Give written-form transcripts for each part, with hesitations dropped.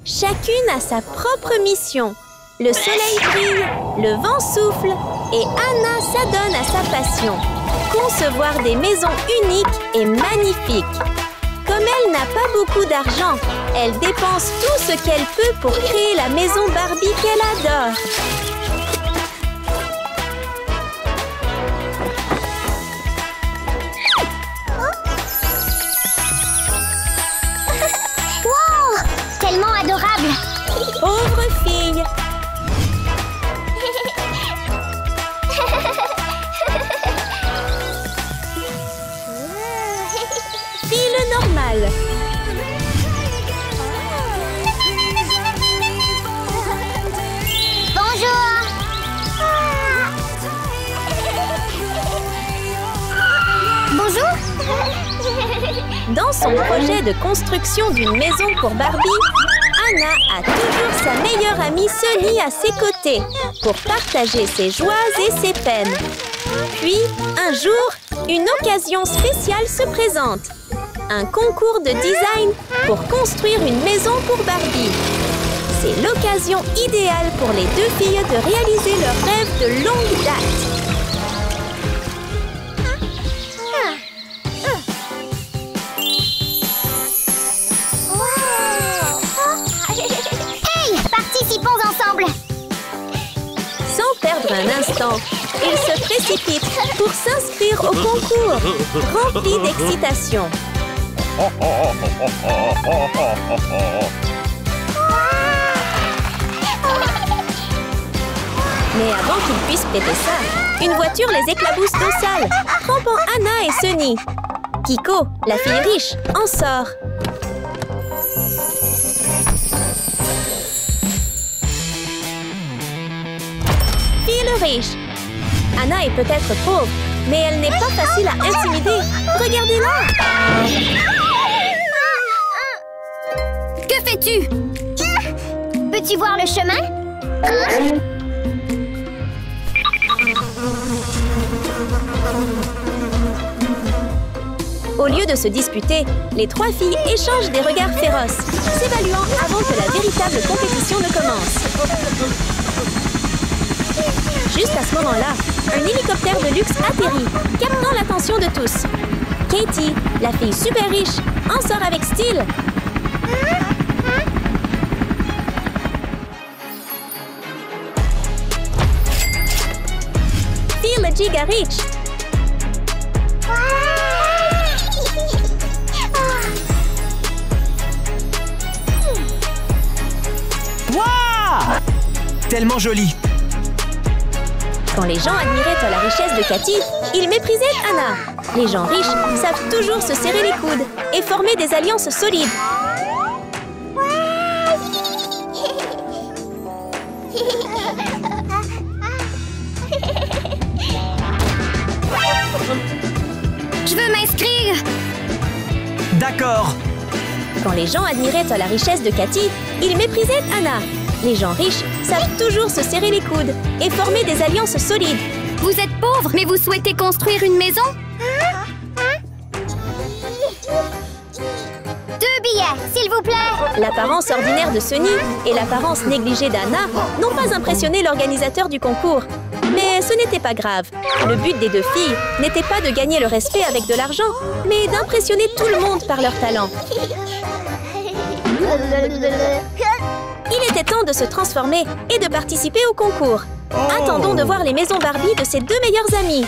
Chacune a sa propre mission. Le soleil brille, le vent souffle et Anna s'adonne à sa passion. Concevoir des maisons uniques et magnifiques. Comme elle n'a pas beaucoup d'argent, elle dépense tout ce qu'elle peut pour créer la maison Barbie qu'elle adore. Wow! Tellement adorable! Pauvre fille! Fille normale. Bonjour! Bonjour! Dans son projet de construction d'une maison pour Barbie, Anna a toujours sa meilleure amie Sunny à ses côtés pour partager ses joies et ses peines. Puis, un jour, une occasion spéciale se présente. Un concours de design pour construire une maison pour Barbie. C'est l'occasion idéale pour les deux filles de réaliser leur rêve de longue date. Hey! Participons ensemble! Sans perdre un instant, ils se précipitent pour s'inscrire au concours, remplis d'excitation. Mais avant qu'ils puissent péter ça, une voiture les éclabousse d'eau sale, trompant Anna et Sunny. Kiko, la fille riche, en sort. Fille riche. Anna est peut-être pauvre, mais elle n'est pas facile à intimider. Regardez-la! Que fais-tu? Peux-tu voir le chemin? Au lieu de se disputer, les trois filles échangent des regards féroces, s'évaluant avant que la véritable compétition ne commence. Juste à ce moment-là, un hélicoptère de luxe atterrit, captant l'attention de tous. Katie, la fille super riche, en sort avec style. Phil giga rich. Waouh! Tellement joli. Quand les gens admiraient la richesse de Cathy, ils méprisaient Anna. Les gens riches savent toujours se serrer les coudes et former des alliances solides. Je veux m'inscrire! D'accord. Quand les gens admiraient la richesse de Cathy, ils méprisaient Anna. Les gens riches savent toujours se serrer les coudes et former des alliances solides. Vous êtes pauvre, mais vous souhaitez construire une maison? 2 billets, s'il vous plaît! L'apparence ordinaire de Sunny et l'apparence négligée d'Anna n'ont pas impressionné l'organisateur du concours. Mais ce n'était pas grave. Le but des deux filles n'était pas de gagner le respect avec de l'argent, mais d'impressionner tout le monde par leur talent. Il était temps de se transformer et de participer au concours. Attendons de voir les maisons Barbie de ses deux meilleures amies.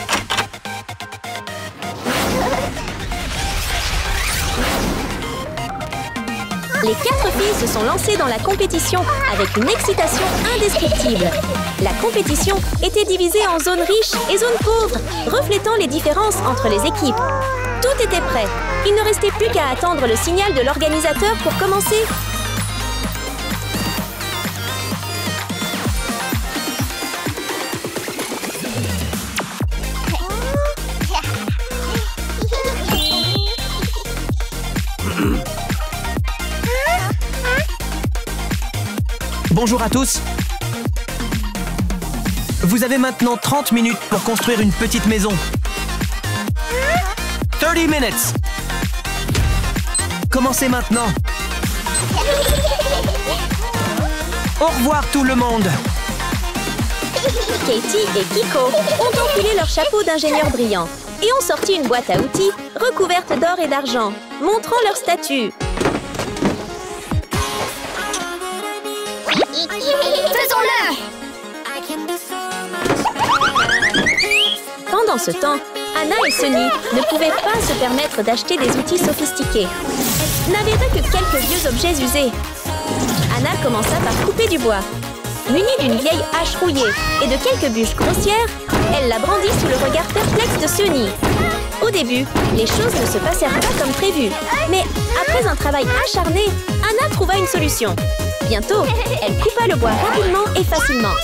Les 4 filles se sont lancées dans la compétition avec une excitation indescriptible. La compétition était divisée en zones riches et zones pauvres, reflétant les différences entre les équipes. Tout était prêt. Il ne restait plus qu'à attendre le signal de l'organisateur pour commencer. Bonjour à tous. Vous avez maintenant 30 minutes pour construire une petite maison. 30 minutes. Commencez maintenant. Au revoir tout le monde. Katie et Kiko ont enfilé leur chapeau d'ingénieur brillant et ont sorti une boîte à outils recouverte d'or et d'argent, montrant leur statut. Faisons-le! Pendant ce temps, Anna et Sunny ne pouvaient pas se permettre d'acheter des outils sophistiqués. Elles n'avaient que quelques vieux objets usés. Anna commença par couper du bois. Munie d'une vieille hache rouillée et de quelques bûches grossières, elle la brandit sous le regard perplexe de Sunny. Au début, les choses ne se passèrent pas comme prévu. Mais après un travail acharné, Anna trouva une solution. Bientôt, elle coupa le bois rapidement et facilement.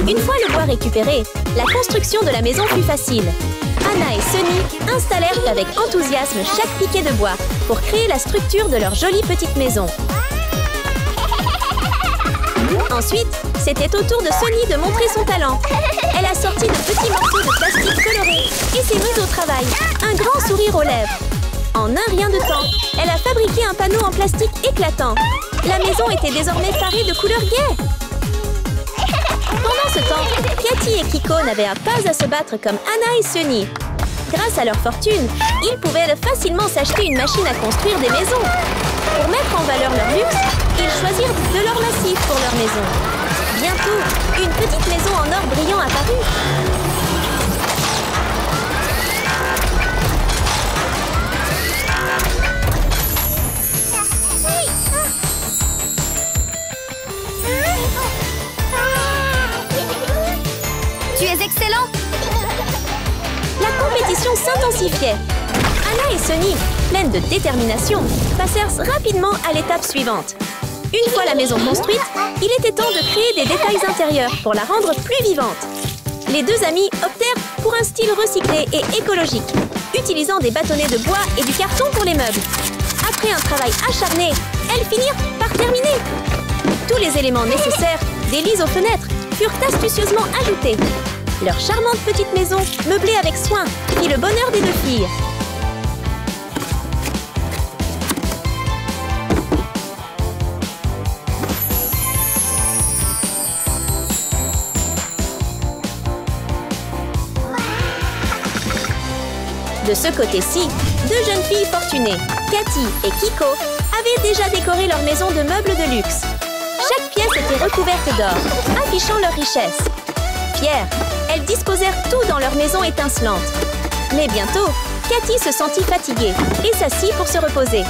Une fois le bois récupéré, la construction de la maison fut facile. Anna et Sunny installèrent avec enthousiasme chaque piquet de bois pour créer la structure de leur jolie petite maison. Ensuite, c'était au tour de Sunny de montrer son talent. Elle a sorti de petits morceaux de plastique colorés et s'est mise au travail, un grand sourire aux lèvres. En un rien de temps, elle a fabriqué un panneau en plastique éclatant. La maison était désormais parée de couleurs gaies. Pendant ce temps, Katie et Kiko n'avaient pas à se battre comme Anna et Sunny. Grâce à leur fortune, ils pouvaient facilement s'acheter une machine à construire des maisons. Pour mettre en valeur leur luxe, ils choisirent de l'or massif pour leur maison. Bientôt, une petite maison en or brillant apparut. Tu es excellent! La compétition s'intensifiait. Anna et Sunny, pleines de détermination, passèrent rapidement à l'étape suivante. Une fois la maison construite, il était temps de créer des détails intérieurs pour la rendre plus vivante. Les deux amies optèrent pour un style recyclé et écologique, utilisant des bâtonnets de bois et du carton pour les meubles. Après un travail acharné, elles finirent par terminer. Tous les éléments nécessaires, des lits aux fenêtres, furent astucieusement ajoutés. Leur charmante petite maison, meublée avec soin, fit le bonheur des deux filles. De ce côté-ci, deux jeunes filles fortunées, Katie et Kiko, avaient déjà décoré leur maison de meubles de luxe. Chaque pièce était recouverte d'or, affichant leur richesse. Fières, elles disposèrent tout dans leur maison étincelante. Mais bientôt, Katie se sentit fatiguée et s'assit pour se reposer.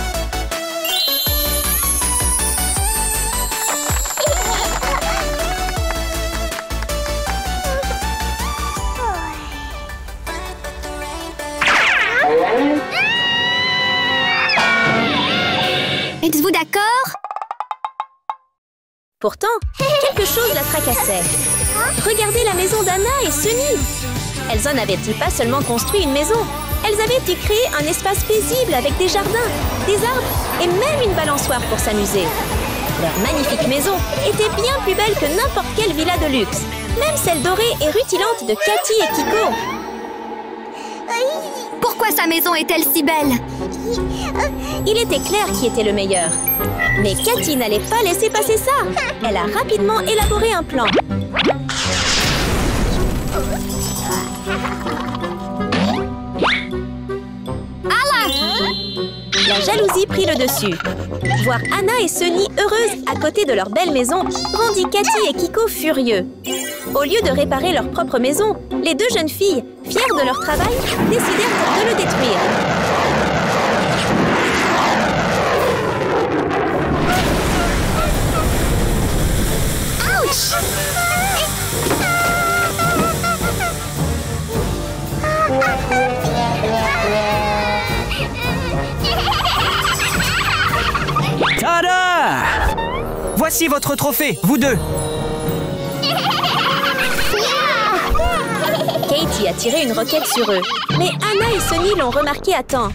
Êtes-vous d'accord? Pourtant, quelque chose la tracassait. Regardez la maison d'Anna et Sunny. Elles en avaient-ils pas seulement construit une maison? Elles avaient-ils créé un espace paisible avec des jardins, des arbres et même une balançoire pour s'amuser. Leur magnifique maison était bien plus belle que n'importe quelle villa de luxe, même celle dorée et rutilante de Katie et Kiko. Pourquoi sa maison est-elle si belle? Il était clair qui était le meilleur. Mais Katie n'allait pas laisser passer ça. Elle a rapidement élaboré un plan. La jalousie prit le dessus. Voir Anna et Sunny heureuses à côté de leur belle maison rendit Katie et Kiko furieux. Au lieu de réparer leur propre maison, les deux jeunes filles, fières de leur travail, décidèrent de le détruire. Ouch! Tada! Voici votre trophée, vous deux. Katie a tiré une roquette sur eux, mais Anna et Sunny l'ont remarqué à temps.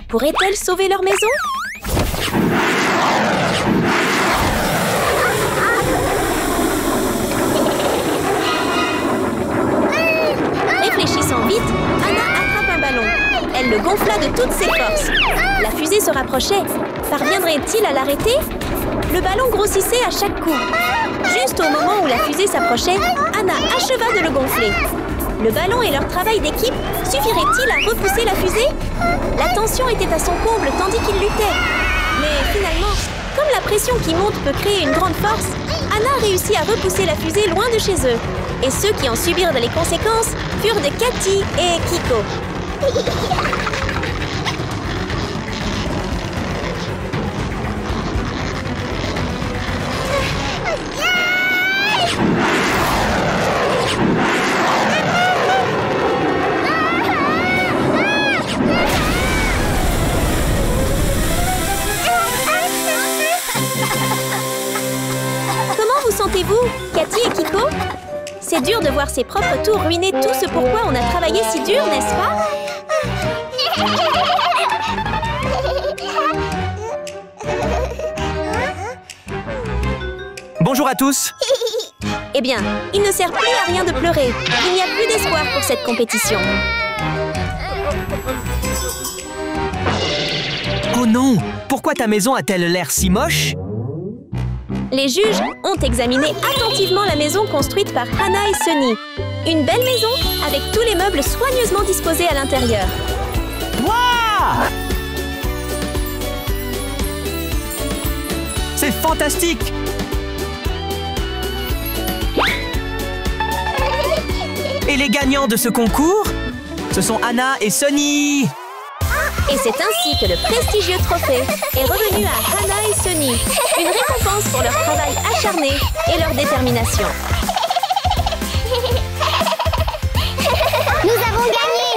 Pourraient-elles sauver leur maison? gonfla de toutes ses forces. La fusée se rapprochait. Parviendrait-il à l'arrêter? Le ballon grossissait à chaque coup. Juste au moment où la fusée s'approchait, Anna acheva de le gonfler. Le ballon et leur travail d'équipe suffirait-il à repousser la fusée? La tension était à son comble tandis qu'ils luttaient. Mais finalement, comme la pression qui monte peut créer une grande force, Anna réussit à repousser la fusée loin de chez eux. Et ceux qui en subirent les conséquences furent de Cathy et Kiko. Comment vous sentez-vous, Cathy et Kiko? C'est dur de voir ses propres tours ruiner tout ce pourquoi on a travaillé si dur, n'est-ce pas? Bonjour à tous. Eh bien, il ne sert plus à rien de pleurer. Il n'y a plus d'espoir pour cette compétition. Oh non! Pourquoi ta maison a-t-elle l'air si moche? Les juges ont examiné attentivement la maison construite par Hannah et Sunny. Une belle maison avec tous les meubles soigneusement disposés à l'intérieur. Waouh! C'est fantastique! Et les gagnants de ce concours, ce sont Anna et Sunny! Et c'est ainsi que le prestigieux trophée est revenu à Hannah et Sunny. Une récompense pour leur travail acharné et leur détermination. Nous avons gagné!